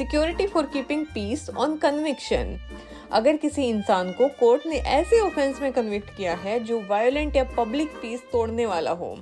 Security for keeping peace on conviction. अगर किसी इंसान को कोर्ट ने ऐसे ऑफेंस में कन्विक्ट किया है जो वायलेंट या पब्लिक पीस तोड़ने वाला हो,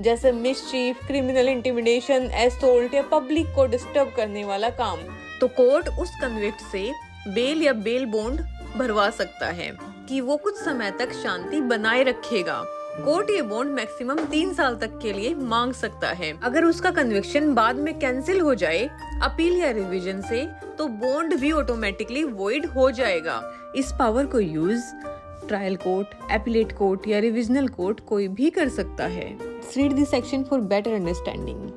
जैसे मिसचीफ, क्रिमिनल इंटिमिडेशन, असॉल्ट या पब्लिक को डिस्टर्ब करने वाला काम, तो कोर्ट उस कन्विक्ट से बेल या बेल बॉन्ड भरवा सकता है कि वो कुछ समय तक शांति बनाए रखेगा। कोर्ट ये बॉन्ड मैक्सिमम 3 साल तक के लिए मांग सकता है। अगर उसका कन्विक्शन बाद में कैंसिल हो जाए अपील या रिवीजन से, तो बॉन्ड भी ऑटोमेटिकली वॉइड हो जाएगा। इस पावर को use trial court, appellate court या रिविजनल कोर्ट कोई भी कर सकता है। Read the section for better understanding.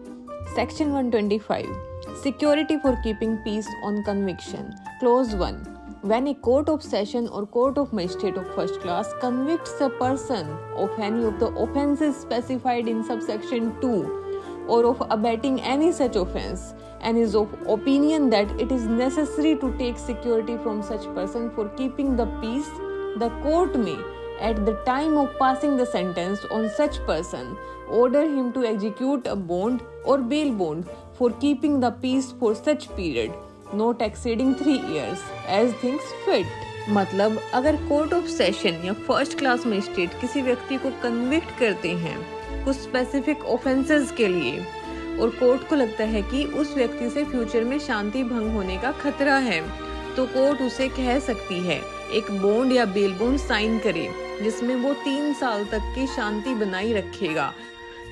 Section 125 security for keeping peace on conviction. Clause 1 When a court of session or court of magistrate of first class convicts a person of any of the offences specified in subsection 2 or of abetting any such offence and is of opinion that it is necessary to take security from such person for keeping the peace, the court may, at the time of passing the sentence on such person, order him to execute a bond or bail bond for keeping the peace for such period, not exceeding 3 years, as thinks fit। मतलब अगर court of session या first class magistrate किसी व्यक्ति को convict करते हैं कुछ specific offences के लिए और कोर्ट को लगता है कि उस व्यक्ति से फ्यूचर में शांति भंग होने का खतरा है, तो कोर्ट उसे कह सकती है एक बॉन्ड या बेल बॉन्ड साइन करे जिसमें वो 3 साल तक की शांति बनाई रखेगा।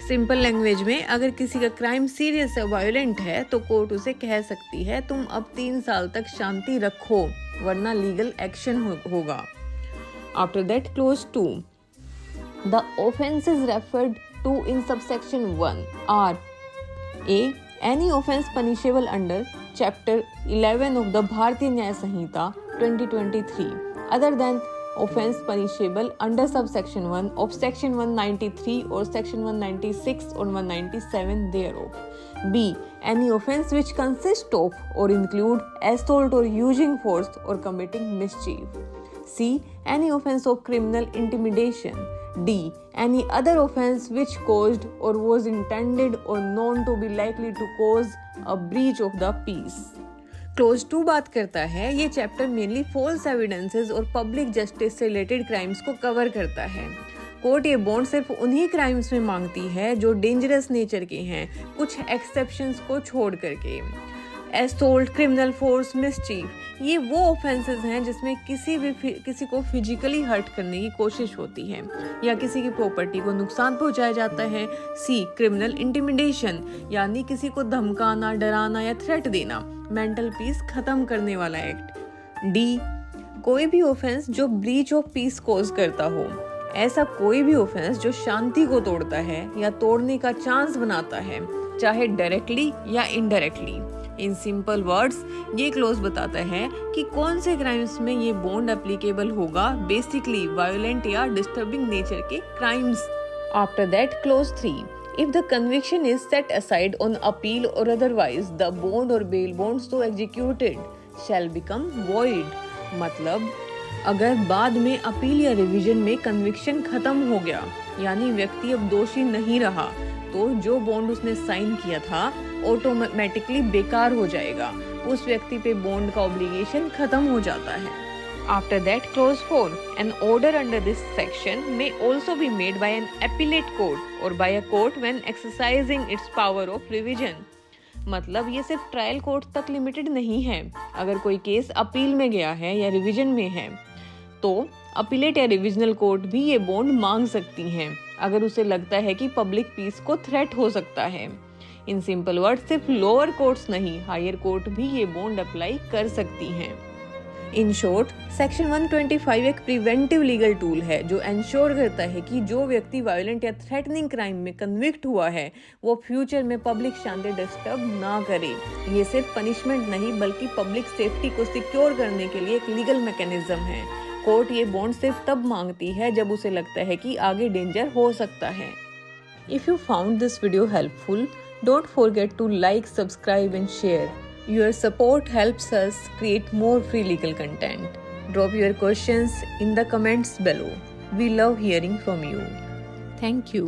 सिंपल लैंग्वेज में अगर किसी का क्राइम सीरियस है, वायलेंट है, तो कोर्ट उसे कह सकती है तुम अब 3 साल तक शांति रखो वरना लीगल एक्शन होगा। After that clause 2 the offences referred to in subsection 1 are a any offence punishable under chapter 11 of the Bharatiya Nyaya Sanhita 2023 other than offense punishable under subsection 1 of section 193 or section 196 or 197 thereof. B. Any offense which consists of or include assault or using force or committing mischief. C. Any offense of criminal intimidation. D. Any other offense which caused or was intended or known to be likely to cause a breach of the peace. Close 2 बात करता है ये chapter mainly false evidences और public justice से related crimes को cover करता है। Court ये बॉन्ड सिर्फ उन्हीं क्राइम्स में मांगती है जो डेंजरस नेचर के हैं, कुछ एक्सेप्शंस को छोड़ करके। असॉल्ट, क्रिमिनल फोर्स, मिसचीफ ये वो ऑफेंसेस हैं जिसमें किसी को फिजिकली हर्ट करने की कोशिश होती है या किसी की प्रॉपर्टी को नुकसान पहुंचाया जाता है। सी. क्रिमिनल इंटिमिडेशन यानी किसी को धमकाना, डराना या थ्रेट देना, मेंटल पीस खत्म करने वाला एक्ट। डी. कोई भी ऑफेंस जो ब्रीच ऑफ पीस कॉज करता हो, ऐसा कोई भी ऑफेंस जो शांति को तोड़ता है या तोड़ने का चांस बनाता है, चाहे डायरेक्टली या इनडायरेक्टली। इन सिंपल वर्ड्स ये क्लोज बताता है कि कौन से क्राइम्स में ये बॉन्ड एप्लीकेबल होगा, बेसिकली वायलेंट या डिस्टर्बिंग नेचर के crimes. After that close 3 If the conviction is set aside on appeal or otherwise, the bond or bail bond so executed shall become void। मतलब अगर बाद में appeal या revision में conviction खत्म हो गया यानी व्यक्ति अब दोषी नहीं रहा, तो जो बॉन्ड उसने साइन किया था ऑटोमेटिकली बेकार हो जाएगा, उस व्यक्ति पे बॉन्ड का ऑब्लिगेशन खत्म हो जाता है। After that, clause 4, an order under this section may also be made by an appellate court or by a court when exercising its power of revision। मतलब ये सिर्फ ट्रायल कोर्ट तक लिमिटेड नहीं है। अगर कोई केस अपील में गया है या रिवीजन में है, तो अपीलेट या रिविजनल कोर्ट भी ये बॉन्ड मांग सकती हैं अगर उसे लगता है कि पब्लिक पीस को थ्रेट हो सकता है। इन सिंपल वर्ड सिर्फ लोअर कोर्ट्स नहीं, हायर कोर्ट भी ये बॉन्ड अप्लाई कर सकती हैं। इन शॉर्ट, सेक्शन 125 एक प्रिवेंटिव लीगल टूल है जो एंश्योर करता है कि जो व्यक्ति वायलेंट या थ्रेटनिंग क्राइम में कन्विक्ट हुआ है वो फ्यूचर में पब्लिक शांति डिस्टर्ब ना करे। ये सिर्फ पनिशमेंट नहीं बल्कि पब्लिक सेफ्टी को सिक्योर करने के लिए एक लीगल मैकेनिज्म है। कोर्ट ये बॉन्ड सिर्फ तब मांगती है जब उसे लगता है कि आगे डेंजर हो सकता है। If you found this video helpful, don't forget to like, subscribe and share. Your support helps us create more free legal content. Drop your questions in the comments below. We love hearing from you. Thank you.